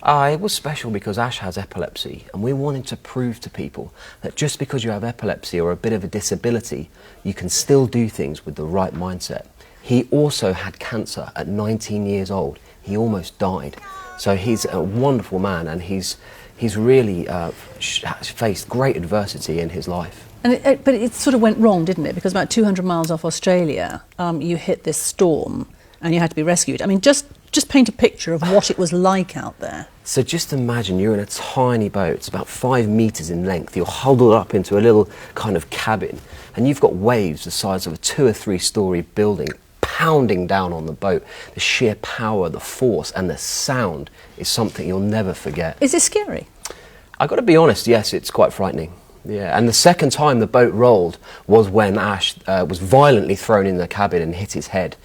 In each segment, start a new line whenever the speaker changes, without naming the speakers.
It was special because Ash has epilepsy, and we wanted to prove to people that just because you have epilepsy or a bit of a disability, you can still do things with the right mindset. He also had cancer at 19 years old. He almost died. So he's a wonderful man, and he's really faced great adversity in his life.
But it sort of went wrong, didn't it? Because about 200 miles off Australia, you hit this storm and you had to be rescued. I mean, just paint a picture of what it was like out there.
So just imagine you're in a tiny boat, it's about 5 metres in length, you're huddled up into a little kind of cabin, and you've got waves the size of a 2 or 3 storey building pounding down on the boat. The sheer power, the force and the sound is something you'll never forget.
Is it scary?
I've got to be honest, yes, it's quite frightening. Yeah, and the second time the boat rolled was when Ash was violently thrown in the cabin and hit his head.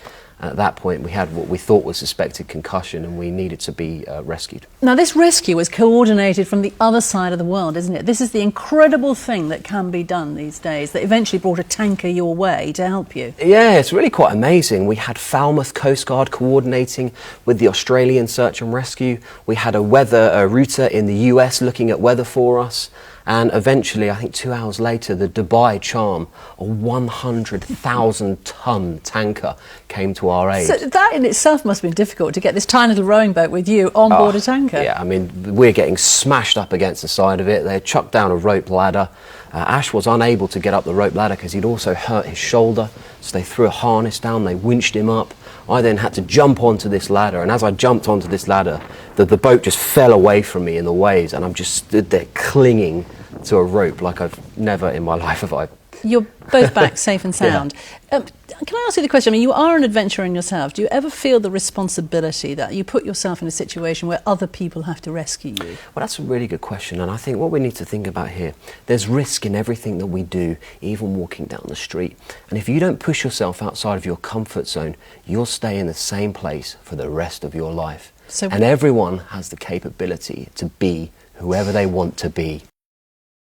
At that point, we had what we thought was suspected concussion, and we needed to be rescued.
Now, this rescue was coordinated from the other side of the world, isn't it? This is the incredible thing that can be done these days, that eventually brought a tanker your way to help you.
Yeah, it's really quite amazing. We had Falmouth Coast Guard coordinating with the Australian search and rescue. We had a weather router in the US looking at weather for us. And eventually, I think 2 hours later, the Dubai Charm, a 100,000-tonne tanker, came to our aid.
So that in itself must have been difficult, to get this tiny little rowing boat with you on board a tanker.
Yeah, I mean, we're getting smashed up against the side of it. They chucked down a rope ladder. Ash was unable to get up the rope ladder because he'd also hurt his shoulder. So they threw a harness down, they winched him up. I then had to jump onto this ladder, and as I jumped onto this ladder, the boat just fell away from me in the waves, and I'm just stood there clinging to a rope like I've never in my life have I.
You're both back safe and sound.
Yeah.
Can I ask you the question? I mean, you are an adventurer in yourself. Do you ever feel the responsibility that you put yourself in a situation where other people have to rescue you?
Well, that's a really good question, and I think what we need to think about here, there's risk in everything that we do, even walking down the street. And if you don't push yourself outside of your comfort zone, you'll stay in the same place for the rest of your life. And everyone has the capability to be whoever they want to be.